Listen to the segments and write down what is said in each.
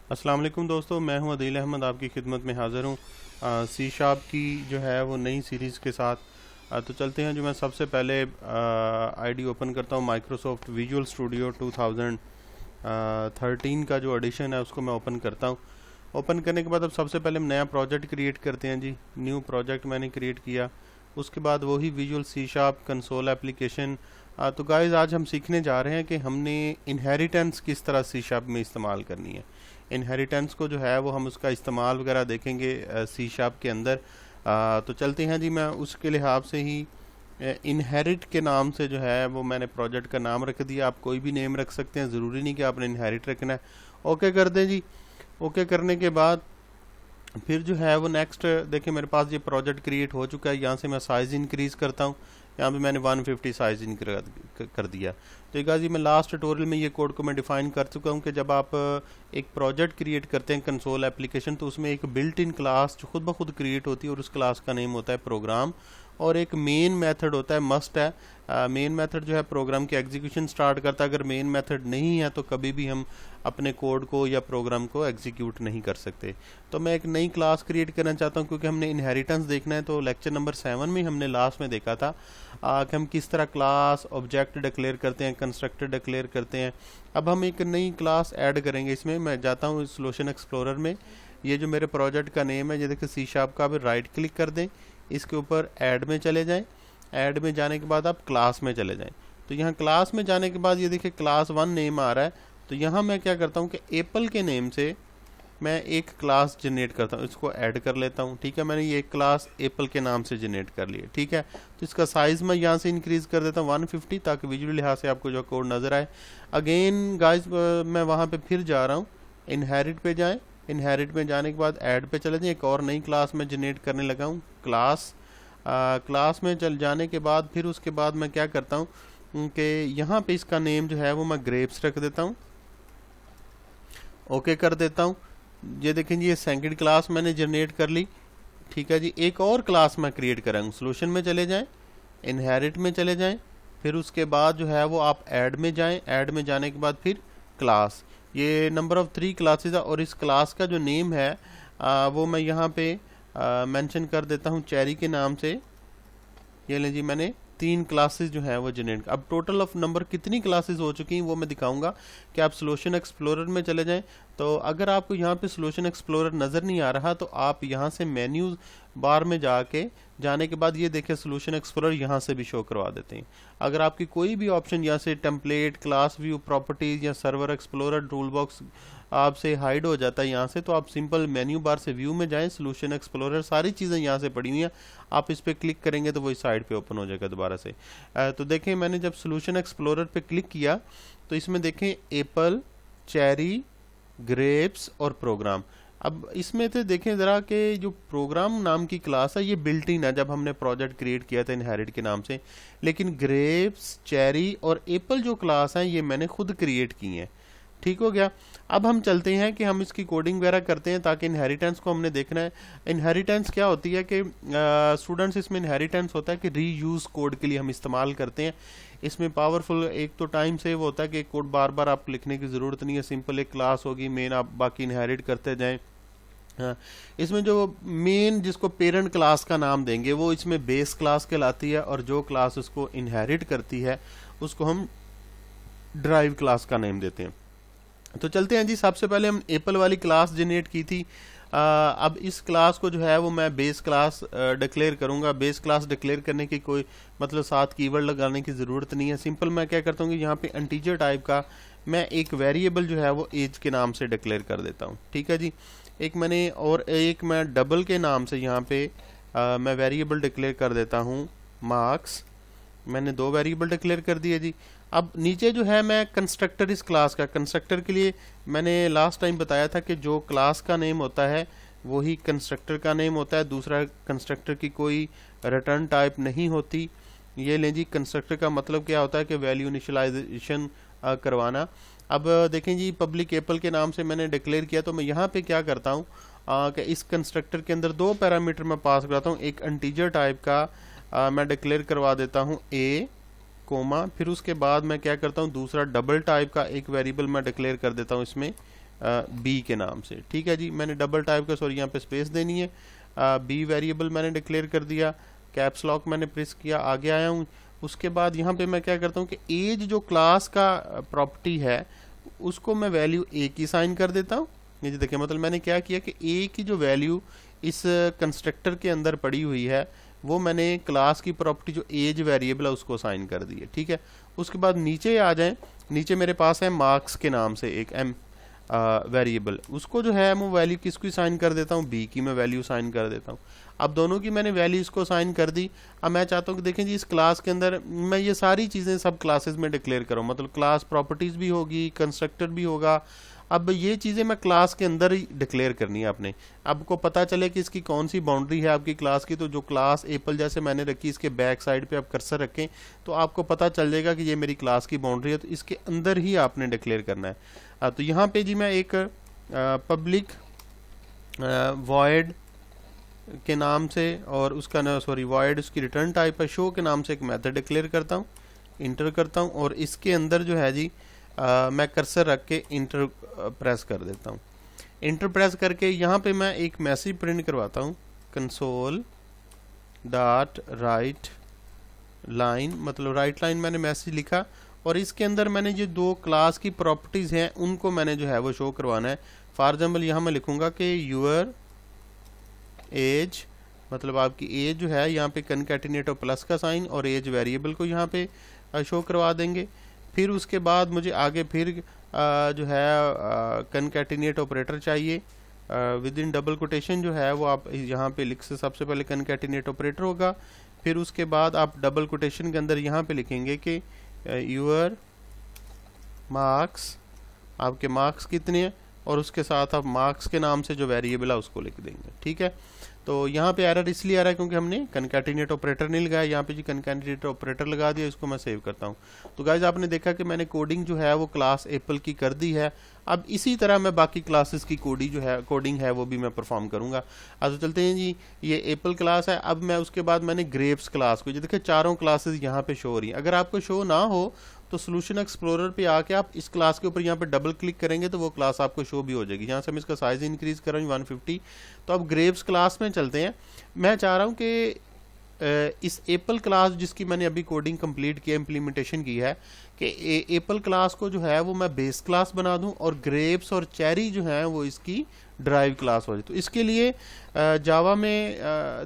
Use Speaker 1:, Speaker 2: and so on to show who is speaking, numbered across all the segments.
Speaker 1: अस्सलाम वालेकुम दोस्तों, मैं हूं अदील अहमद, आपकी खिदमत में हाज़िर हूं सी शार्प की जो है वो नई सीरीज़ के साथ। तो चलते हैं। जो मैं सबसे पहले आईडी ओपन करता हूं, माइक्रोसॉफ्ट विजुअल स्टूडियो 2013 का जो एडिशन है उसको मैं ओपन करता हूं। ओपन करने के बाद अब सबसे पहले हम नया प्रोजेक्ट क्रिएट करते हैं जी। न्यू प्रोजेक्ट मैंने क्रिएट किया, उसके बाद वही visual C sharp console application. तो गाइस आज हम सीखने जा रहे हैं कि हमने इनहेरिटेंस किस तरह सी शार्प में इस्तेमाल करनी है। इनहेरिटेंस को जो है वो हम उसका इस्तेमाल वगैरह देखेंगे सी शार्प के अंदर। तो चलते हैं जी। मैं उसके लिहाज से ही इनहेरिट के नाम से जो है वो मैंने प्रोजेक्ट का नाम रख दिया। आप कोई भी नेम रख सकते हैं, ज़रूरी नहीं कि आपने इनहेरिट रखना है। ओके कर दें जी। ओके करने के बाद फिर जो है वो नेक्स्ट देखिए, मेरे पास ये प्रोजेक्ट क्रिएट हो चुका है। यहाँ से मैं साइज़ इंक्रीज़ करता हूँ। यहाँ पे मैंने 150 साइज़ कर दिया। तो एक जी मैं लास्ट ट्यूटोरियल में ये कोड को मैं डिफ़ाइन कर चुका हूँ कि जब आप एक प्रोजेक्ट क्रिएट करते हैं कंसोल एप्लीकेशन, तो उसमें एक बिल्ट इन क्लास जो खुद ब खुद क्रिएट होती है और उस क्लास का नेम होता है प्रोग्राम, और एक मेन मेथड होता है, मस्ट है। मेन मेथड जो है प्रोग्राम की एग्जीक्यूशन स्टार्ट करता है। अगर मेन मेथड नहीं है तो कभी भी हम अपने कोड को या प्रोग्राम को एग्जीक्यूट नहीं कर सकते। तो मैं एक नई क्लास क्रिएट करना चाहता हूँ, क्योंकि हमने इनहेरिटेंस देखना है। तो लेक्चर नंबर 7 में हमने लास्ट में देखा था कि हम किस तरह क्लास ऑब्जेक्ट डिक्लेयर करते हैं, कंस्ट्रक्टर डिक्लेयर करते हैं। अब हम एक नई क्लास ऐड करेंगे इसमें। मैं जाता हूँ सॉल्यूशन एक्सप्लोरर में। ये जो मेरे प्रोजेक्ट का नेम है, ये देखिए सी शार्प का। अब राइट क्लिक कर दें, इसके ऊपर ऐड में चले जाएं। ऐड में जाने के बाद आप क्लास में चले जाएं। तो यहाँ क्लास में जाने के बाद ये देखिए क्लास 1 नेम आ रहा है। तो यहाँ मैं क्या करता हूँ कि एप्पल के नेम से मैं एक क्लास जनरेट करता हूँ, इसको ऐड कर लेता हूँ। ठीक है, मैंने ये क्लास एप्पल के नाम से जनरेट कर लिया। ठीक है, तो इसका साइज़ मैं यहाँ से इंक्रीज़ कर देता हूँ 150, ताकि विजुअल लिहाज से आपको जो कोड नज़र आए। अगेन गाइस मैं वहाँ पे फिर जा रहा हूँ, इनहेरिट पे जाएं। इनहेरिट में जाने के बाद ऐड पे चले जाएं। एक और नई क्लास मैं जनरेट करने लगा हूँ, क्लास। क्लास में चल जाने के बाद फिर उसके बाद मैं क्या करता हूँ कि यहाँ पे इसका नेम जो है वो मैं ग्रेप्स रख देता हूँ। ओके कर देता हूँ। ये देखें जी, ये सेकंड क्लास मैंने जनरेट कर ली। ठीक है जी, एक और क्लास मैं क्रिएट कराऊंगा। सॉल्यूशन में चले जाएं, इनहेरिट में चले जाएं, फिर उसके बाद जो है वो आप ऐड में जाएं। ऐड में जाने के बाद फिर क्लास। ये नंबर ऑफ 3 क्लासेस है, और इस क्लास का जो नेम है वो मैं यहाँ पे मेंशन कर देता हूँ चेरी के नाम से। ये लें जी, मैंने 3 क्लासेस जो है वो जनरेट। अब टोटल ऑफ नंबर कितनी क्लासेस हो चुकी हैं वो मैं दिखाऊंगा। कि आप सॉल्यूशन एक्सप्लोरर में चले जाएं। तो अगर आपको यहाँ पे सॉल्यूशन एक्सप्लोरर नज़र नहीं आ रहा, तो आप यहाँ से मेन्यू बार में जाने के बाद ये देखिए सॉल्यूशन एक्सप्लोरर यहाँ से भी शो करवा देते हैं। अगर आपकी कोई भी ऑप्शन यहाँ से टेम्पलेट, क्लास व्यू, प्रॉपर्टीज़ या सर्वर एक्सप्लोरर, टूल बॉक्स आपसे हाइड हो जाता है यहाँ से, तो आप सिंपल मेन्यू बार से व्यू में जाएं, सॉल्यूशन एक्सप्लोरर, सारी चीज़ें यहाँ से पड़ी हुई हैं। आप इस पर क्लिक करेंगे तो वही साइड पे ओपन हो जाएगा दोबारा से। तो देखें, मैंने जब सॉल्यूशन एक्सप्लोरर पे क्लिक किया तो इसमें देखें एप्पल, चेरी, ग्रेप्स और प्रोग्राम। अब इसमें से देखें ज़रा कि जो प्रोग्राम नाम की क्लास है ये बिल्ट इन है, जब हमने प्रोजेक्ट क्रिएट किया था इनहेरिट के नाम से। लेकिन ग्रेप्स, चेरी और एप्पल जो क्लास हैं ये मैंने खुद क्रिएट की हैं। ठीक हो गया। अब हम चलते हैं कि हम इसकी कोडिंग वगैरह करते हैं, ताकि इनहेरिटेंस को हमने देखना है। इनहेरिटेंस क्या होती है कि स्टूडेंट्स, इसमें इनहेरिटेंस होता है कि रीयूज कोड के लिए हम इस्तेमाल करते हैं। इसमें पावरफुल एक तो टाइम सेव होता है कि कोड बार बार आप लिखने की ज़रूरत नहीं है। सिंपल एक क्लास होगी मेन, आप बाकी इनहेरिट करते जाएं। हाँ, इसमें जो मेन जिसको पेरेंट क्लास का नाम देंगे वो इसमें बेस क्लास कहलाती है, और जो क्लास उसको इनहेरिट करती है उसको हम ड्राइव क्लास का नेम देते हैं। तो चलते हैं जी। सबसे पहले हम एप्पल वाली क्लास जनरेट की थी। अब इस क्लास को जो है वो मैं बेस क्लास डिक्लेयर करूंगा। बेस क्लास डिक्लेयर करने की कोई मतलब साथ कीवर्ड लगाने की ज़रूरत नहीं है। सिंपल मैं क्या करता हूँ कि यहाँ पे इंटीजर टाइप का मैं एक वेरिएबल जो है वो एज के नाम से डिक्लेयर कर देता हूँ। ठीक है जी। एक मैं डबल के नाम से यहाँ पे मैं वेरिएबल डिक्लेयर कर देता हूँ मार्क्स। मैंने 2 वेरिएबल डिक्लेयर कर दिए जी। अब नीचे जो है मैं कंस्ट्रक्टर, इस क्लास का कंस्ट्रक्टर के लिए मैंने लास्ट टाइम बताया था कि जो क्लास का नेम होता है वही कंस्ट्रक्टर का नेम होता है। दूसरा कंस्ट्रक्टर की कोई रिटर्न टाइप नहीं होती। ये लें जी, कंस्ट्रक्टर का मतलब क्या होता है कि वैल्यू इनिशियलाइजेशन करवाना। अब देखें जी, पब्लिक एप्पल के नाम से मैंने डिक्लेयर किया, तो मैं यहाँ पे क्या करता हूँ कि इस कंस्ट्रक्टर के अंदर 2 पैरामीटर मैं पास कराता हूँ। एक इंटीजर टाइप का मैं डिक्लेयर करवा देता हूँ ए कोमा, फिर उसके बाद मैं क्या करता हूँ दूसरा डबल टाइप का एक वेरिएबल मैं डिक्लेयर कर देता हूँ इसमें बी के नाम से। ठीक है जी, मैंने डबल टाइप का सॉरी यहाँ पे स्पेस देनी है, बी वेरिएबल मैंने डिक्लेयर कर दिया, कैप्स लॉक मैंने प्रेस किया, आगे आया हूँ। उसके बाद यहाँ पे मैं क्या करता हूँ कि एज जो क्लास का प्रॉपर्टी है उसको मैं वैल्यू ए की साइन कर देता हूँ। ये देखिए, मतलब मैंने क्या किया कि ए की जो वैल्यू इस कंस्ट्रक्टर के अंदर पड़ी हुई है वो मैंने क्लास की प्रॉपर्टी जो एज वेरिएबल है उसको साइन कर दी है। ठीक है, उसके बाद नीचे आ जाएं, नीचे मेरे पास है मार्क्स के नाम से एक एम वेरिएबल, उसको जो है मैं वैल्यू किसकी साइन कर देता हूँ, बी की मैं वैल्यू साइन कर देता हूँ। अब दोनों की मैंने वैल्यू इसको साइन कर दी। अब मैं चाहता हूँ कि देखें जी इस क्लास के अंदर मैं ये सारी चीज़ें सब क्लासेस में डिक्लेयर करूँ, मतलब क्लास प्रॉपर्टीज़ भी होगी, कंस्ट्रक्टर भी होगा। अब ये चीज़ें मैं क्लास के अंदर ही डिक्लेयर करनी है आपने। आपको पता चले कि इसकी कौन सी बाउंड्री है आपकी क्लास की, तो जो क्लास एप्पल जैसे मैंने रखी इसके बैक साइड पे आप कर्सर रखें तो आपको पता चल जाएगा कि ये मेरी क्लास की बाउंड्री है, तो इसके अंदर ही आपने डिक्लेयर करना है। तो यहाँ पे जी मैं एक पब्लिक वॉइड के नाम से और उसका ना सॉरी वॉइड उसकी रिटर्न टाइप है शो के नाम से एक मेथड डिक्लेयर करता हूँ, इंटर करता हूँ और इसके अंदर जो है जी मैं कर्सर रख के इंटर प्रेस कर देता हूँ। इंटर प्रेस करके यहाँ पे मैं एक मैसेज प्रिंट करवाता हूँ, कंसोल डॉट राइट लाइन, मतलब राइट लाइन मैंने मैसेज लिखा और इसके अंदर मैंने जो दो क्लास की प्रॉपर्टीज़ हैं उनको मैंने जो है वो शो करवाना है। फॉर एग्जाम्पल यहाँ मैं लिखूँगा कि यूर एज, मतलब आपकी एज जो है यहाँ पे कनकैटिनेट और प्लस का साइन और एज वेरिएबल को यहाँ पे शो करवा देंगे। फिर उसके बाद मुझे आगे फिर जो है कनकैटिनेट ऑपरेटर चाहिए, विद इन डबल कोटेशन जो है वो आप यहाँ पे लिख से सबसे पहले कनकैटिनेट ऑपरेटर होगा। फिर उसके बाद आप डबल कोटेशन के अंदर यहाँ पे लिखेंगे कि यूर मार्क्स, आपके मार्क्स कितने हैं और उसके साथ आप मार्क्स के नाम से जो वेरिएबल है उसको लिख देंगे। ठीक है, तो यहाँ पे एरर इसलिए आ रहा है क्योंकि हमने कनकैटिनेट ऑपरेटर नहीं लगाया, यहाँ पे जी कनकैटिनेट ऑपरेटर लगा दिया। इसको मैं सेव करता हूँ। तो गाइज आपने देखा कि मैंने कोडिंग जो है वो क्लास एप्पल की कर दी है। अब इसी तरह मैं बाकी क्लासेस की कोडिंग है वो भी मैं परफॉर्म करूँगा। आज तो चलते हैं जी, ये एप्पल क्लास है। अब मैं उसके बाद मैंने ग्रेप्स क्लास को, ये देखिए चारों क्लासेस यहाँ पे शो हो रही हैं। अगर आपको शो ना हो तो सोल्यूशन एक्सप्लोरर पे आके आप इस क्लास के ऊपर यहाँ पे डबल क्लिक करेंगे तो वो क्लास आपको शो भी हो जाएगी। यहाँ से मैं इसका साइज इंक्रीज कर रहा हूँ 150। तो अब ग्रेप्स क्लास में चलते हैं। मैं चाह रहा हूँ कि इस एप्पल क्लास जिसकी मैंने अभी कोडिंग कंप्लीट किया, इम्प्लीमेंटेशन की है, कि एप्पल क्लास को जो है वो मैं बेस क्लास बना दूं और ग्रेप्स और चेरी जो है वो इसकी ड्राइव क्लास हो जाए। तो इसके लिए जावा में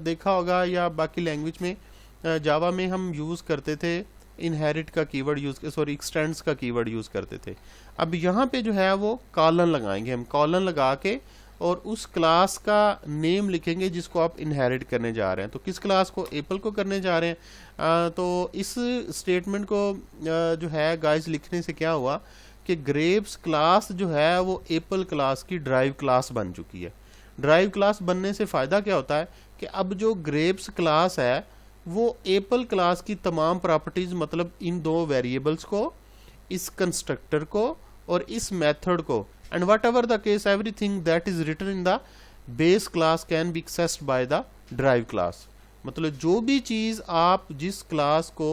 Speaker 1: देखा होगा या बाकी लैंग्वेज में, जावा में हम यूज़ करते थे इनहेरिट का कीवर्ड एक्सटेंड्स का कीवर्ड यूज़ करते थे। अब यहाँ पे जो है वो कॉलन लगाएंगे हम, कॉलन लगा के और उस क्लास का नेम लिखेंगे जिसको आप इनहेरिट करने जा रहे हैं। तो किस क्लास को, एप्पल को करने जा रहे हैं। तो इस स्टेटमेंट को जो है गाइस लिखने से क्या हुआ कि ग्रेप्स क्लास जो है वो एप्पल क्लास की ड्राइव क्लास बन चुकी है। ड्राइव क्लास बनने से फ़ायदा क्या होता है कि अब जो ग्रेप्स क्लास है वो एप्पल क्लास की तमाम प्रॉपर्टीज़, मतलब इन दो वेरिएबल्स को, इस कंस्ट्रक्टर को और इस मेथड को, and whatever the case everything that is written in the base class can be accessed by the drive class। मतलब जो भी चीज़ आप जिस क्लास को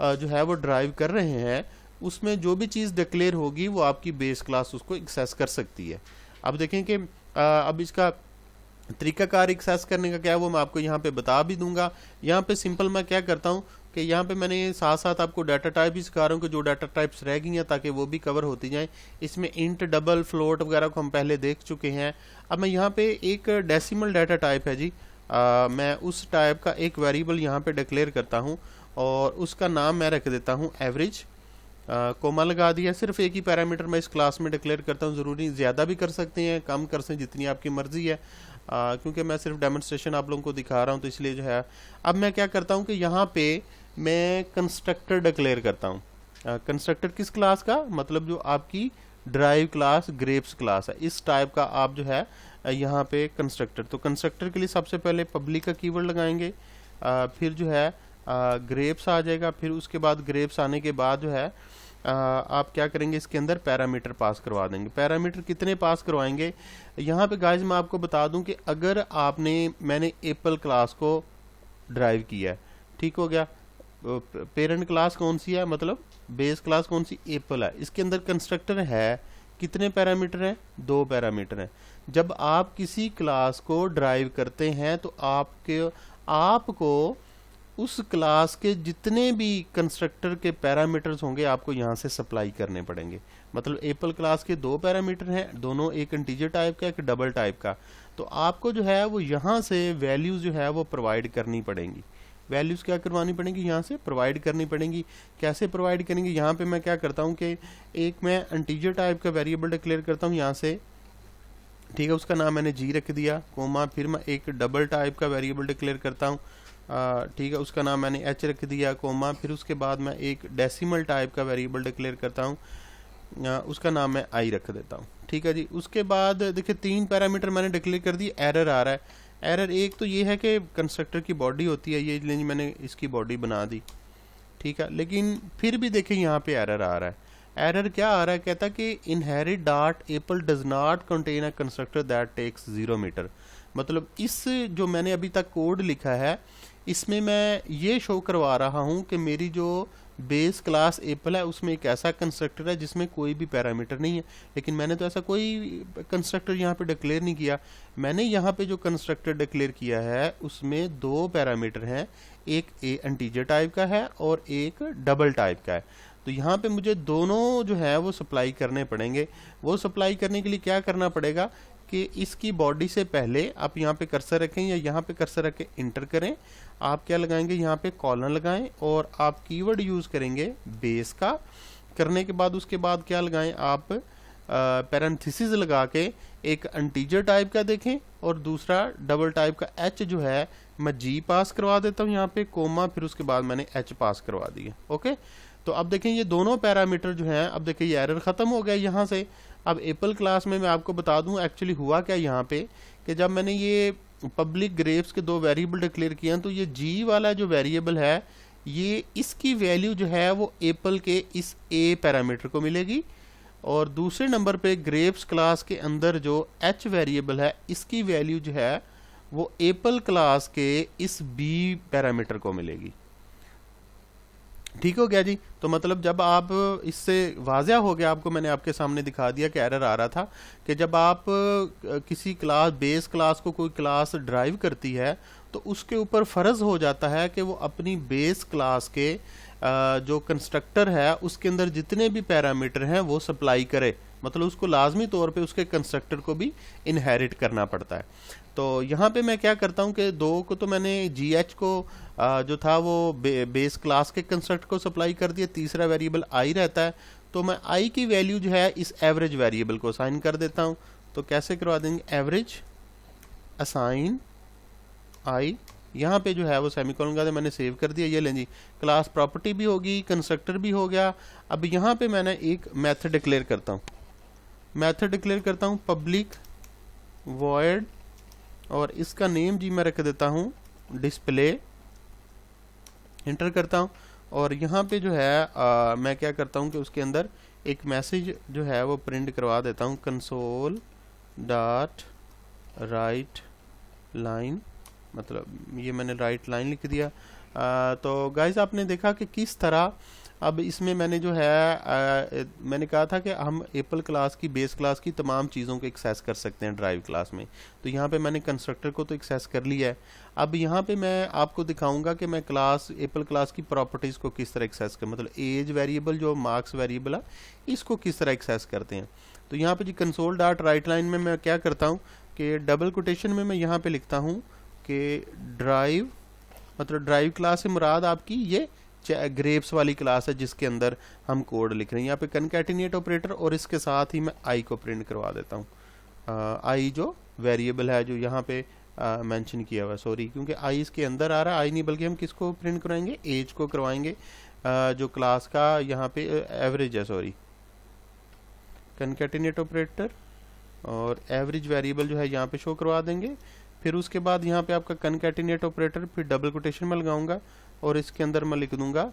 Speaker 1: जो है वो ड्राइव कर रहे हैं उसमें जो भी चीज़ डिक्लेयर होगी वो आपकी बेस क्लास उसको एक्सेस कर सकती है। अब देखें कि अब इसका तरीकाकार एक्सेस करने का क्या है वो मैं आपको यहाँ पे बता भी दूंगा। यहाँ पे सिंपल मैं क्या करता हूँ कि यहाँ पे मैंने साथ साथ आपको डाटा टाइप भी सिखा रहा हूँ कि जो डाटा टाइप्स रह गई हैं ताकि वो भी कवर होती जाएं। इसमें इंट, डबल, फ्लोट वगैरह को हम पहले देख चुके हैं। अब मैं यहाँ पे एक डेसिमल डाटा टाइप है जी, मैं उस टाइप का एक वेरिएबल यहाँ पे डिक्लेयर करता हूँ और उसका नाम मैं रख देता हूँ एवरेज। कोमा लगा दिया, सिर्फ एक ही पैरामीटर मैं इस क्लास में डिक्लेयर करता हूँ, ज़रूरी ज़्यादा भी कर सकते हैं, कम कर सकते हैं, जितनी आपकी मर्जी है। क्योंकि मैं सिर्फ डेमोन्स्ट्रेशन आप लोगों को दिखा रहा हूँ तो इसलिए जो है। अब मैं क्या करता हूँ कि यहाँ पे मैं कंस्ट्रक्टर डिक्लेयर करता हूँ। कंस्ट्रक्टर किस क्लास का, मतलब जो आपकी ड्राइव क्लास ग्रेप्स क्लास है, इस टाइप का आप जो है यहाँ पे कंस्ट्रक्टर। तो कंस्ट्रक्टर के लिए सबसे पहले पब्लिक का कीवर्ड लगाएंगे, फिर जो है ग्रेप्स आ जाएगा। फिर उसके बाद ग्रेप्स आने के बाद जो है आप क्या करेंगे, इसके अंदर पैरामीटर पास करवा देंगे। पैरामीटर कितने पास करवाएंगे, यहाँ पे गाइस मैं आपको बता दूं कि अगर मैंने एप्पल क्लास को ड्राइव किया है, ठीक हो गया, पेरेंट क्लास कौन सी है, मतलब बेस क्लास कौन सी, एप्पल है, इसके अंदर कंस्ट्रक्टर है कितने पैरामीटर हैं? 2 पैरामीटर हैं। जब आप किसी क्लास को ड्राइव करते हैं तो आपको उस क्लास के जितने भी कंस्ट्रक्टर के पैरामीटर्स होंगे आपको यहाँ से सप्लाई करने पड़ेंगे। मतलब एप्पल क्लास के 2 पैरामीटर हैं, दोनों एक इंटीजर टाइप का एक डबल टाइप का, तो आपको जो है वो यहाँ से वैल्यूज जो है वो प्रोवाइड करनी पड़ेंगी। वैल्यूज क्या करवानी पड़ेंगी? यहाँ से प्रोवाइड करनी पड़ेंगी। कैसे प्रोवाइड करेंगे? यहाँ पे मैं क्या करता हूँ कि एक मैं इंटीजर टाइप का वेरिएबल डिक्लेयर करता हूँ यहाँ से, ठीक है, उसका नाम मैंने जी रख दिया, कोमा, फिर मैं एक डबल टाइप का वेरिएबल डिक्लेयर करता हूँ, ठीक है, उसका नाम मैंने एच रख दिया, कोमा, फिर उसके बाद मैं एक डेसिमल टाइप का वेरिएबल डिक्लेयर करता हूँ, उसका नाम मैं आई रख देता हूँ। ठीक है जी। उसके बाद देखिए 3 पैरामीटर मैंने डिक्लेयर कर दिए। एरर आ रहा है। एरर एक तो ये है कि कंस्ट्रक्टर की बॉडी होती है, ये मैंने इसकी बॉडी बना दी, ठीक है, लेकिन फिर भी देखिए यहाँ पे एरर आ रहा है। एरर क्या आ रहा है? कहता कि inherit dot Apple does not contain a constructor that takes 0 meter. मतलब इस जो मैंने अभी तक कोड लिखा है इसमें मैं ये शो करवा रहा हूँ कि मेरी जो बेस क्लास एप्पल है उसमें एक ऐसा कंस्ट्रक्टर है जिसमें कोई भी पैरामीटर नहीं है, लेकिन मैंने तो ऐसा कोई कंस्ट्रक्टर यहाँ पे डिक्लेयर नहीं किया। मैंने यहाँ पे जो कंस्ट्रक्टर डिक्लेयर किया है उसमें 2 पैरामीटर हैं, एक इंटीजर टाइप का है और एक डबल टाइप का है। तो यहाँ पे मुझे दोनों जो है वो सप्लाई करने पड़ेंगे। वो सप्लाई करने के लिए क्या करना पड़ेगा कि इसकी बॉडी से पहले आप यहाँ पे कर्सर रखें या यहाँ पे कर्सर रख के इंटर करें। आप क्या लगाएंगे? यहाँ पे कॉलन लगाएं और आप कीवर्ड यूज करेंगे बेस का। करने के बाद उसके बाद क्या लगाएं? आप पैरेंथेसिस लगा के एक इंटीजर टाइप का देखें और दूसरा डबल टाइप का एच जो है मैं जी पास करवा देता हूँ यहाँ पे, कोमा, फिर उसके बाद मैंने एच पास करवा दिया। ओके, तो अब देखें ये दोनों पैरामीटर जो हैं, अब देखें ये एरर खत्म हो गया यहाँ से। अब एप्पल क्लास में मैं आपको बता दूं एक्चुअली हुआ क्या यहाँ पे कि जब मैंने ये पब्लिक ग्रेप्स के 2 वेरिएबल डिक्लेयर किए तो ये जी वाला जो वेरिएबल है ये इसकी वैल्यू जो है वो एप्पल के इस ए पैरामीटर को मिलेगी, और दूसरे नंबर पे ग्रेप्स क्लास के अंदर जो एच वेरिएबल है इसकी वैल्यू जो है वो एप्पल क्लास के इस बी पैरामीटर को मिलेगी। ठीक हो गया जी। तो मतलब जब आप इससे वाज़ह हो गया, आपको मैंने आपके सामने दिखा दिया कि एरर आ रहा था कि जब आप किसी क्लास बेस क्लास को कोई क्लास ड्राइव करती है तो उसके ऊपर फ़र्ज़ हो जाता है कि वो अपनी बेस क्लास के जो कंस्ट्रक्टर है उसके अंदर जितने भी पैरामीटर हैं वो सप्लाई करे। मतलब उसको लाजमी तौर पे उसके कंस्ट्रक्टर को भी इनहेरिट करना पड़ता है। तो यहाँ पे मैं क्या करता हूँ कि 2 को तो मैंने जी एच को जो था वो बेस क्लास के कंस्ट्रक्ट को सप्लाई कर दिया, तीसरा वेरिएबल आई रहता है, तो मैं आई की वैल्यू जो है इस एवरेज वेरिएबल को असाइन कर देता हूँ। तो कैसे करवा देंगे? एवरेज असाइन आई, यहाँ पे जो है वो सेमीकोलन का मैंने सेव कर दिया। ये लें जी, क्लास प्रॉपर्टी भी होगी, कंस्ट्रक्टर भी हो गया। अब यहाँ पे मैंने एक मेथड डिक्लेयर करता हूँ, मेथड डिक्लेयर करता हूँ पब्लिक वॉइड, और इसका नेम जी मैं रख देता हूँ डिस्प्ले, इंटर करता हूँ। और यहाँ पे जो है मैं क्या करता हूँ कि उसके अंदर एक मैसेज जो है वो प्रिंट करवा देता हूँ, कंसोल डॉट राइट लाइन, मतलब ये मैंने राइट लाइन लिख दिया। तो गाइस आपने देखा कि किस तरह अब इसमें मैंने जो है मैंने कहा था कि हम एप्पल क्लास की बेस क्लास की तमाम चीज़ों को एक्सेस कर सकते हैं ड्राइव क्लास में। तो यहाँ पे मैंने कंस्ट्रक्टर को तो एक्सेस कर लिया है। अब यहाँ पे मैं आपको दिखाऊंगा कि मैं क्लास एप्पल क्लास की प्रॉपर्टीज़ को किस तरह एक्सेस कर, मतलब एज वेरिएबल जो मार्क्स वेरिएबल है इसको किस तरह एक्सेस करते हैं। तो यहाँ पे जी कंसोल डॉट राइट लाइन में मैं क्या करता हूँ कि डबल कोटेशन में मैं यहाँ पे लिखता हूँ कि ड्राइव, मतलब ड्राइव क्लास से मुराद आपकी ये ग्रेप्स वाली क्लास है जिसके अंदर हम कोड लिख रहे हैं। यहाँ पे कनकैटिनेट ऑपरेटर और इसके साथ ही मैं आई को प्रिंट करवा देता हूँ। आई जो वेरिएबल है जो यहाँ पे मेंशन किया हुआ है, सॉरी क्योंकि आई इसके अंदर आ रहा है, आई नहीं बल्कि हम किसको प्रिंट करवाएंगे? एज को करवाएंगे, जो क्लास का यहाँ पे एवरेज है, सॉरी कनकैटिनेट ऑपरेटर और एवरेज वेरिएबल जो है यहाँ पे शो करवा देंगे। फिर उसके बाद यहाँ पे आपका कनकैटिनेट ऑपरेटर, फिर डबल कोटेशन में लगाऊंगा और इसके अंदर मैं लिख दूंगा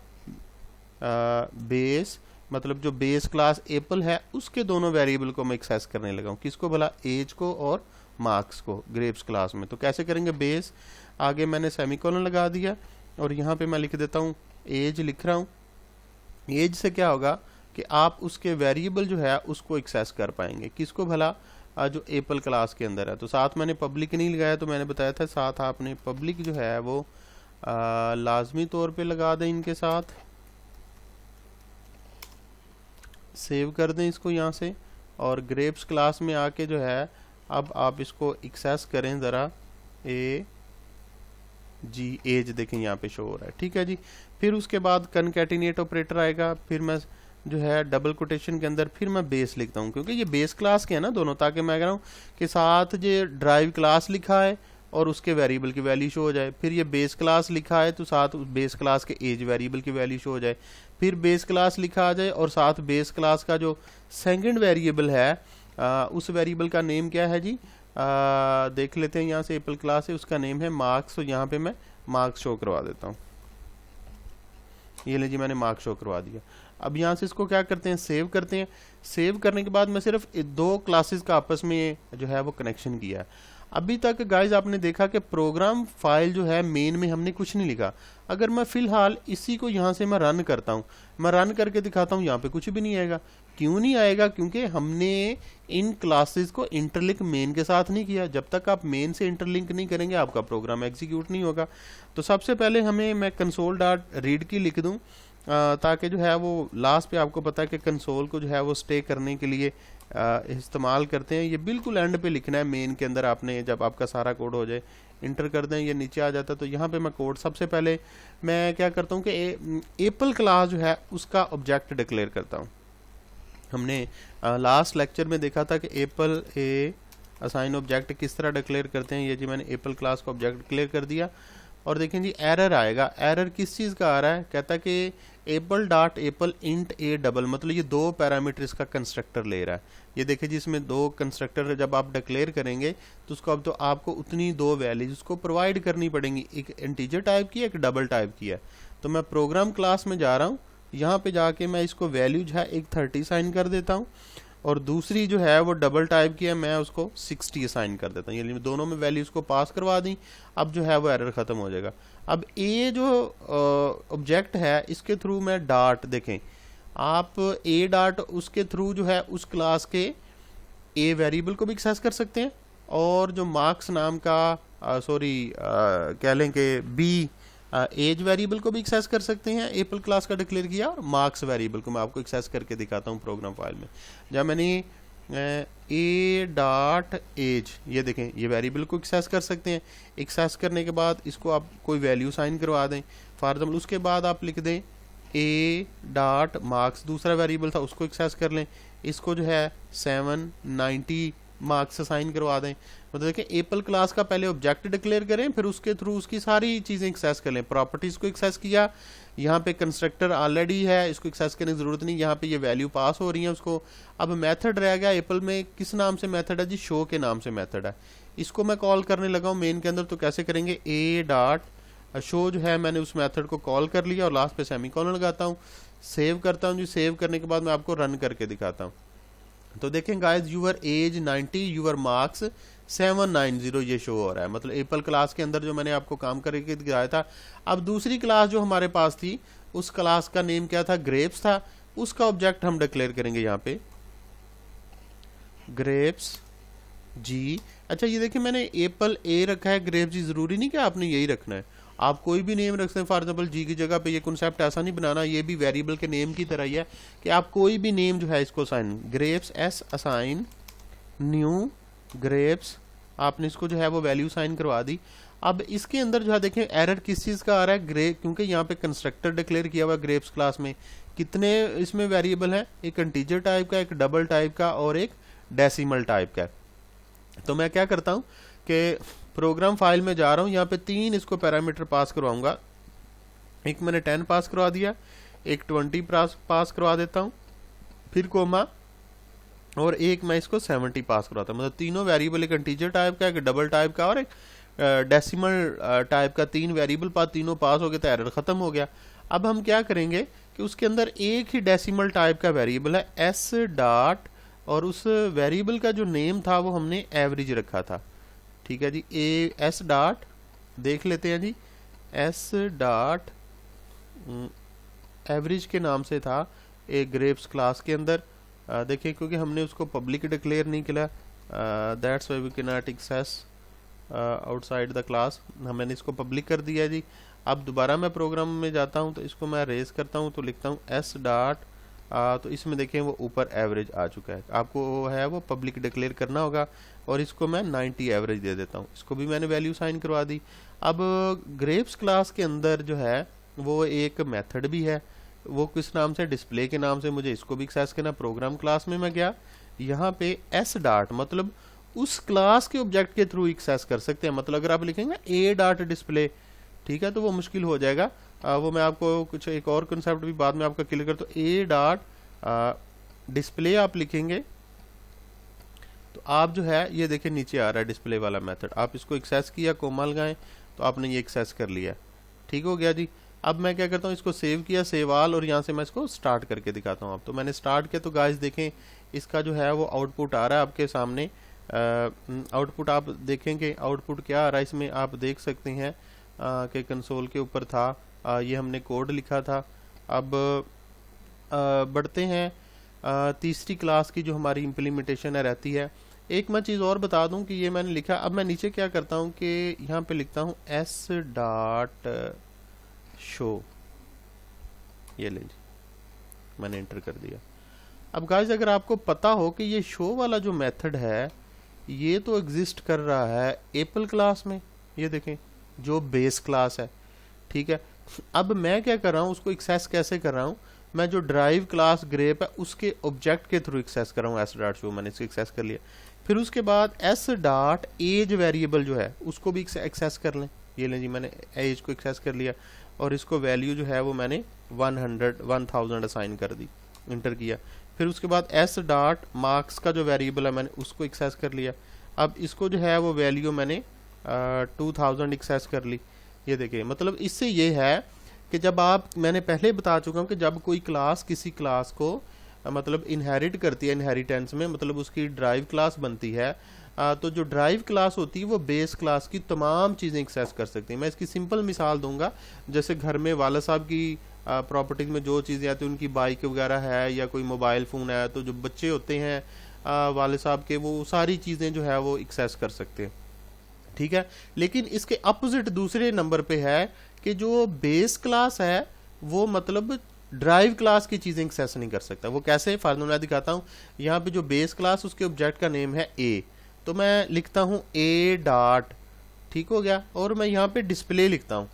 Speaker 1: बेस, मतलब जो बेस क्लास एप्पल है उसके दोनों वेरिएबल को मैं एक्सेस करने लगा हूँ। किसको भला? एज को और मार्क्स को ग्रेप्स क्लास में। तो कैसे करेंगे? बेस, आगे मैंने सेमीकोलन लगा दिया और यहाँ पे मैं लिख देता हूँ एज लिख रहा हूँ। एज से क्या होगा कि आप उसके वेरिएबल जो है उसको एक्सेस कर पाएंगे। किसको भला? जो एप्पल क्लास के अंदर है। तो साथ मैंने पब्लिक नहीं लगाया, तो मैंने बताया था साथ आपने पब्लिक जो है वो लाजमी तौर पे लगा दें इनके साथ। सेव कर दें इसको यहाँ से, और ग्रेप्स क्लास में आके जो है अब आप इसको एक्सेस करें ज़रा। एज देखें यहाँ पे शो हो रहा है, ठीक है जी। फिर उसके बाद कनकैटिनेट ऑपरेटर आएगा, फिर मैं जो है डबल कोटेशन के अंदर फिर मैं बेस लिखता हूँ, क्योंकि ये बेस क्लास के है ना दोनों, ताकि मैं कह रहा हूँ कि साथ ये ड्राइव क्लास लिखा है और उसके वेरिएबल की वैल्यू शो हो जाए। फिर ये बेस क्लास लिखा है तो साथ बेस क्लास के एज वेरिएबल की वैल्यू शो हो जाए। फिर बेस क्लास लिखा आ जाए और साथ बेस क्लास का जो सेकंड वेरिएबल है उस वेरिएबल का नेम क्या है जी? देख लेते हैं यहाँ से। एप्पल क्लास है, उसका नेम है मार्क्स। तो यहाँ पे मैं मार्क्स शो करवा देता हूँ। ये ले जी, मैंने मार्क्स शो करवा दिया। अब यहाँ से इसको क्या करते हैं? सेव करते हैं। सेव करने के बाद मैं सिर्फ दो क्लासेस का आपस में जो है वो कनेक्शन किया है। अभी तक गाइज आपने देखा कि प्रोग्राम फाइल जो है मेन में हमने कुछ नहीं लिखा। अगर मैं फिलहाल इसी को यहाँ से मैं रन करता हूँ, मैं रन करके दिखाता हूँ, यहाँ पे कुछ भी नहीं आएगा। क्यों नहीं आएगा? क्योंकि हमने इन क्लासेस को इंटरलिंक मेन के साथ नहीं किया। जब तक आप मेन से इंटरलिंक नहीं करेंगे आपका प्रोग्राम एग्जीक्यूट नहीं होगा। तो सबसे पहले हमें मैं कंसोल डॉट रीड की लिख दूँ, ताकि जो है वो लास्ट पे आपको पता है कि कंसोल को जो है वो स्टे करने के लिए इस्तेमाल करते हैं। ये बिल्कुल एंड पे लिखना है मेन के अंदर आपने, जब आपका सारा कोड हो जाए इंटर कर दें, ये नीचे आ जाता है। तो यहाँ पे मैं कोड सबसे पहले मैं क्या करता हूँ कि एप्पल क्लास जो है उसका ऑब्जेक्ट डिक्लेयर करता हूँ। हमने लास्ट लेक्चर में देखा था कि एप्पल ए असाइन ऑब्जेक्ट किस तरह डिक्लेयर करते हैं। ये जी मैंने एप्पल क्लास का ऑब्जेक्ट डिक्लेयर कर दिया, और देखें जी एरर आएगा। एरर किस चीज़ का आ रहा है? कहता है कि Apple dot Apple int A double, मतलब ये दो पैरामीटर इसका कंस्ट्रक्टर ले रहा है। ये देखिए जी, इसमें दो कंस्ट्रक्टर जब आप डिक्लेयर करेंगे तो उसको अब तो आपको उतनी दो वैल्यूज उसको प्रोवाइड करनी पड़ेंगी, एक इंटीजर टाइप की है, एक डबल टाइप की है। तो मैं प्रोग्राम क्लास में जा रहा हूँ, यहाँ पे जाके मैं इसको वैल्यू जो है एक 30 साइन कर देता हूँ, और दूसरी जो है वो डबल टाइप की है, मैं उसको 60 असाइन कर देता हूँ। ये दोनों में वैल्यूज को पास करवा दी। अब जो है वो एरर खत्म हो जाएगा। अब ए जो ऑब्जेक्ट है इसके थ्रू मैं डॉट, देखें आप ए डॉट उसके थ्रू जो है उस क्लास के ए वेरिएबल को भी एक्सेस कर सकते हैं, और जो मार्क्स नाम का कह लें कि बी एज वेरिएबल को भी एक्सेस कर सकते हैं। एप्पल क्लास का डिक्लेयर किया, और मार्क्स वेरिएबल को मैं आपको एक्सेस करके दिखाता हूँ प्रोग्राम फाइल में। जब मैंने ए डॉट एज, ये देखें ये वेरिएबल को एक्सेस कर सकते हैं। एक्सेस करने के बाद इसको आप कोई वैल्यू साइन करवा दें, फॉर एग्जाम्पल उसके बाद आप लिख दें ए डॉट मार्क्स, दूसरा वेरिएबल था उसको एक्सेस कर लें। इसको जो है 790 मार्क्स असाइन करवा दें। मतलब देखिए एप्पल क्लास का पहले ऑब्जेक्ट डिक्लेयर करें, फिर उसके थ्रू उसकी सारी चीज़ें एक्सेस कर लें। प्रॉपर्टीज़ को एक्सेस किया, यहाँ पे कंस्ट्रक्टर ऑलरेडी है, इसको एक्सेस करने की ज़रूरत नहीं, यहाँ पे ये वैल्यू पास हो रही है उसको। अब मेथड रह गया एप्पल में, किस नाम से मेथड है जी? शो के नाम से मेथड है। इसको मैं कॉल करने लगा हूँ मेन के अंदर, तो कैसे करेंगे? ए डॉट शो जो है मैंने उस मेथड को कॉल कर लिया, और लास्ट पे सेमीकोलन लगाता हूँ, सेव करता हूँ जी। सेव करने के बाद मैं आपको रन करके दिखाता हूँ। तो देखें guys, your age 90, your marks 790 ये शो हो रहा है। मतलब एप्पल क्लास के अंदर जो मैंने आपको काम करके दिखाया था। अब दूसरी क्लास जो हमारे पास थी, उस क्लास का नेम क्या था? ग्रेप्स था। उसका ऑब्जेक्ट हम डिक्लेयर करेंगे यहाँ पे ग्रेप्स जी। अच्छा ये देखिए मैंने एप्पल ए रखा है, ग्रेप्स जी जरूरी नहीं कि आपने यही रखना है, आप कोई भी नेम रख सकते हैं। फॉर एग्जाम्पल जी की जगह पे, ये कॉन्सेप्ट ऐसा नहीं बनाना, ये भी वेरिएबल के नेम की तरह ही है कि आप कोई भी नेम जो है इसको assign, grapes S assign new grapes, आपने इसको जो है वो वैल्यू साइन करवा दी। अब इसके अंदर जो है देखें एरर किस चीज़ का आ रहा है? क्योंकि यहाँ पे कंस्ट्रक्टर डिक्लेयर किया हुआ है ग्रेप्स क्लास में। कितने इसमें वेरिएबल हैं? एक इंटीजर टाइप का, एक डबल टाइप का, और एक डेसिमल टाइप का। तो मैं क्या करता हूँ कि प्रोग्राम फाइल में जा रहा हूँ, यहाँ पे 3 इसको पैरामीटर पास करवाऊंगा। एक मैंने 10 पास करवा दिया, एक 20 पास करवा देता हूँ, फिर कोमा, और एक मैं इसको 70 पास करवाता हूँ। मतलब तीनों वेरिएबल, एक इंटीजर टाइप का, एक डबल टाइप का, और एक डेसिमल टाइप का, 3 वेरिएबल तीनों पास हो गए, तो एरर खत्म हो गया। अब हम क्या करेंगे कि उसके अंदर एक ही डेसिमल टाइप का वेरिएबल है एस डॉट, और उस वेरिएबल का जो नेम था वो हमने एवरेज रखा था। ठीक है जी, ए एस डॉट देख लेते हैं जी, एस डॉट एवरेज के नाम से था एक ग्रेप्स क्लास के अंदर। देखिए क्योंकि हमने उसको पब्लिक डिक्लेयर नहीं किया, that's why we can not access outside the class. मैंने इसको पब्लिक कर दिया जी। अब दोबारा मैं प्रोग्राम में जाता हूँ तो इसको मैं रेस करता हूँ, तो लिखता हूँ एस डॉट, तो इसमें देखें वो ऊपर एवरेज आ चुका है। आपको वो है वो पब्लिक डिक्लेयर करना होगा, और इसको मैं 90 एवरेज दे देता हूँ। इसको भी मैंने वैल्यू साइन करवा दी। अब ग्रेप्स क्लास के अंदर जो है वो एक मेथड भी है, वो किस नाम से, डिस्प्ले के नाम से। मुझे इसको भी एक्सेस करना। प्रोग्राम क्लास में मैं गया, यहाँ पे एस डॉट मतलब उस क्लास के ऑब्जेक्ट के थ्रू एक्सेस कर सकते हैं। मतलब अगर आप लिखेंगे ए डॉट डिस्प्ले, ठीक है, तो वो मुश्किल हो जाएगा। वो मैं आपको कुछ एक और कंसेप्ट भी बाद में आपका क्लियर कर। तो ए डॉट डिस्प्ले आप लिखेंगे तो आप जो है ये देखिए नीचे आ रहा है डिस्प्ले वाला मेथड। आप इसको एक्सेस किया, कोमा लगाएं, तो आपने ये एक्सेस कर लिया। ठीक हो गया जी। अब मैं क्या करता हूँ, इसको सेव किया, सेव ऑल, और यहाँ से मैं इसको स्टार्ट करके दिखाता हूँ। अब तो मैंने स्टार्ट किया, तो गाइस देखें इसका जो है वो आउटपुट आ रहा है आपके सामने। आउटपुट आप देखेंगे, आउटपुट क्या आ रहा है इसमें आप देख सकते हैं कि कंसोल के ऊपर था, ये हमने कोड लिखा था। अब बढ़ते हैं तीसरी क्लास की जो हमारी इम्प्लीमेंटेशन है रहती है। एक मैं चीज़ और बता दूं कि ये मैंने लिखा। अब मैं नीचे क्या करता हूं कि यहाँ पे लिखता हूं एस डॉट शो, ये ले जी, मैंने एंटर कर दिया। अब गाइस अगर आपको पता हो कि ये शो वाला जो मेथड है ये तो एग्जिस्ट कर रहा है एप्पल क्लास में, ये देखें जो बेस क्लास है, ठीक है। अब मैं क्या कर रहा हूँ, उसको एक्सेस कैसे कर रहा हूँ, मैं जो ड्राइव क्लास ग्रेप है उसके ऑब्जेक्ट के थ्रू एक्सेस कर रहा हूँ। एस डॉट शो, मैंने इसको एक्सेस कर लिया। फिर उसके बाद एस डॉट एज वेरिएबल जो है उसको भी एक्सेस कर लें। ये लें जी, मैंने एज को एक्सेस कर लिया, और इसको वैल्यू जो है वो मैंने 1000 असाइन कर दी, इंटर किया। फिर उसके बाद एस डॉट मार्क्स का जो वेरिएबल है मैंने उसको एक्सेस कर लिया। अब इसको जो है वो वैल्यू मैंने 2000 एक्सेस कर ली। ये देखिए, मतलब इससे ये है कि जब आप, मैंने पहले बता चुका हूँ कि जब कोई क्लास किसी क्लास को मतलब इनहेरिट करती है, इनहेरिटेंस में मतलब उसकी ड्राइव क्लास बनती है, तो जो ड्राइव क्लास होती है वो बेस क्लास की तमाम चीज़ें एक्सेस कर सकती हैं। मैं इसकी सिंपल मिसाल दूंगा, जैसे घर में वाला साहब की प्रॉपर्टीज में जो चीज़ें आती हैं, उनकी बाइक वगैरह है या कोई मोबाइल फ़ोन है, तो जो बच्चे होते हैं वाले साहब के, वो सारी चीज़ें जो है वो एक्सेस कर सकते हैं, ठीक है। लेकिन इसके अपोजिट दूसरे नंबर पे है कि जो बेस क्लास है वो मतलब ड्राइव क्लास की चीज़ें एक्सेस नहीं कर सकता। वो कैसे, फार्मूला दिखाता हूँ। यहाँ पे जो बेस क्लास उसके ऑब्जेक्ट का नेम है ए, तो मैं लिखता हूँ ए डॉट, ठीक हो गया, और मैं यहाँ पे डिस्प्ले लिखता हूँ।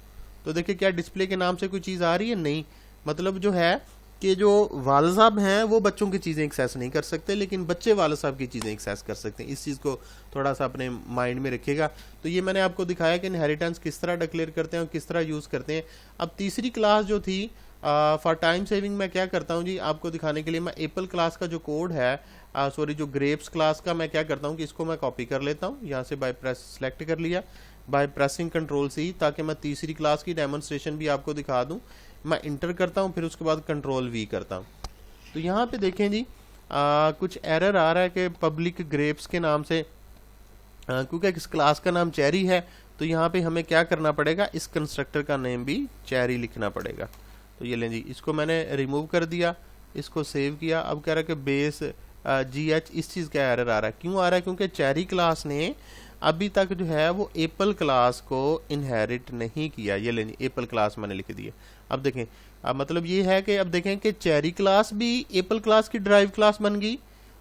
Speaker 1: तो देखिए क्या डिस्प्ले के नाम से कोई चीज़ आ रही है, नहीं। मतलब जो है कि जो वाले साहब हैं वो बच्चों की चीज़ें एक्सेस नहीं कर सकते, लेकिन बच्चे वाले साहब की चीज़ें एक्सेस कर सकते हैं। इस चीज़ को थोड़ा सा अपने माइंड में रखिएगा। तो ये मैंने आपको दिखाया कि इनहेरिटेंस किस तरह डिक्लेयर करते हैं और किस तरह यूज़ करते हैं। अब तीसरी क्लास जो थी, फॉर टाइम सेविंग मैं क्या करता हूँ जी, आपको दिखाने के लिए मैं एप्पल क्लास का जो कोड है, सॉरी जो ग्रेप्स क्लास का, मैं क्या करता हूँ कि इसको मैं कॉपी कर लेता हूँ। यहाँ से बाय प्रेस सेलेक्ट कर लिया, बाय प्रेसिंग कंट्रोल सी, ताकि मैं तीसरी क्लास की डेमोन्स्ट्रेशन भी आपको दिखा दूँ। मैं इंटर करता हूँ, फिर उसके बाद कंट्रोल वी करता हूँ। तो यहाँ पे देखें जी, कुछ एरर आ रहा है कि पब्लिक ग्रेप्स के नाम से, क्योंकि इस क्लास का नाम चेरी है, तो यहाँ पे हमें क्या करना पड़ेगा, इस कंस्ट्रक्टर का नेम भी चेरी लिखना पड़ेगा। तो ये लें जी, इसको मैंने रिमूव कर दिया, इसको सेव किया। अब कह रहा है कि बेस GH, इस चीज़ का एरर आ रहा है। क्यों आ रहा है, क्योंकि चेरी क्लास ने अभी तक जो है वो एप्पल क्लास को इनहेरिट नहीं किया। ये लें, एप्पल क्लास मैंने लिख दिया। अब देखें, अब मतलब ये है कि अब देखें कि चेरी क्लास भी एप्पल क्लास की ड्राइव क्लास बन गई,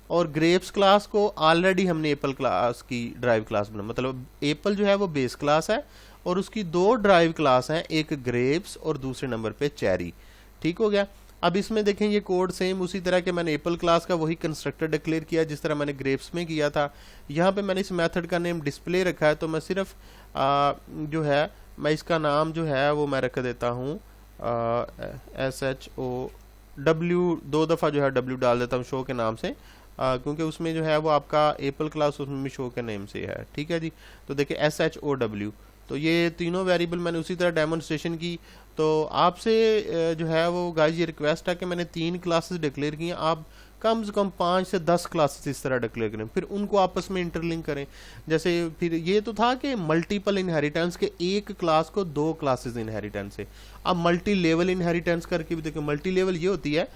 Speaker 1: और ग्रेप्स क्लास को ऑलरेडी हमने एप्पल क्लास की ड्राइव क्लास बना। मतलब एप्पल जो है वो बेस क्लास है, और उसकी दो ड्राइव क्लास हैं, एक ग्रेप्स और दूसरे नंबर पे चेरी, ठीक हो गया। अब इसमें देखें ये कोड सेम उसी तरह के मैंने एप्पल क्लास का वही कंस्ट्रक्टर डिक्लेयर किया जिस तरह मैंने ग्रेप्स में किया था। यहाँ पे मैंने इस मेथड का नेम डिस्प्ले रखा है, तो मैं सिर्फ जो है मैं इसका नाम जो है वो मैं रख देता हूँ SHOW, 2 दफ़ा जो है W डाल देता हूँ शो के नाम से, क्योंकि उसमें जो है वो आपका एप्पल क्लास उसमें भी शो के नेम से है, ठीक है जी। तो देखिए SHOW, तो ये तीनों वेरिएबल मैंने उसी तरह डेमोन्स्ट्रेशन की। तो आपसे जो है वो गाइस ये रिक्वेस्ट है कि मैंने 3 क्लासेस डिक्लेयर की हैं, आप कम से कम 5 से 10 क्लासेस इस तरह डिक्लेयर करें, फिर उनको आपस में इंटरलिंक करें। जैसे फिर ये तो था कि मल्टीपल इनहेरिटेंस के, एक क्लास को 2 क्लासेस इनहेरिटेंस है। अब मल्टी लेवल इनहेरिटेंस करके भी देखो, मल्टी लेवल ये होती है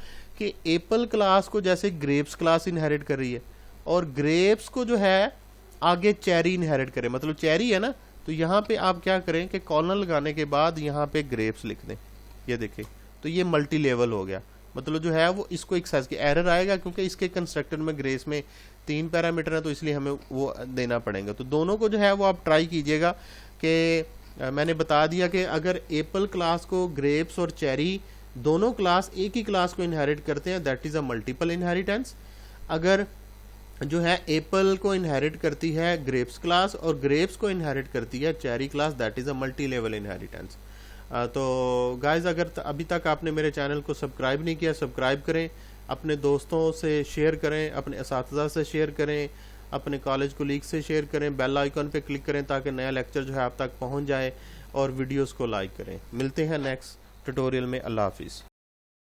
Speaker 1: कि एप्पल क्लास को जैसे ग्रेप्स क्लास इनहेरिट कर रही है और ग्रेप्स को जो है आगे चेरी इनहेरिट करे, मतलब चेरी है ना, तो यहाँ पे आप क्या करें कि कॉलन लगाने के बाद यहाँ पे ग्रेप्स लिख दें। ये देखें, तो ये मल्टी लेवल हो गया, मतलब जो है वो इसको एक साइज की एरर आएगा क्योंकि इसके कंस्ट्रक्टर में ग्रेस में 3 पैरामीटर है, तो इसलिए हमें वो देना पड़ेगा। तो दोनों को जो है वो आप ट्राई कीजिएगा कि मैंने बता दिया कि अगर एप्पल क्लास को ग्रेप्स और चेरी दोनों क्लास एक ही क्लास को इनहेरिट करते हैं, that is a multiple inheritance. अगर जो है एप्पल को इनहेरिट करती है ग्रेप्स क्लास और ग्रेप्स को इनहेरिट करती है cherry class, that is a multi level inheritance. तो गाइज अगर अभी तक आपने मेरे चैनल को सब्सक्राइब नहीं किया, सब्सक्राइब करें, अपने दोस्तों से शेयर करें, अपने असातिज़ा से शेयर करें, अपने कॉलेज कोलीग से शेयर करें, बेल आइकन पे क्लिक करें ताकि नया लेक्चर जो है आप तक पहुंच जाए, और वीडियोस को लाइक करें। मिलते हैं नेक्स्ट ट्यूटोरियल में। अल्लाह हाफिज़।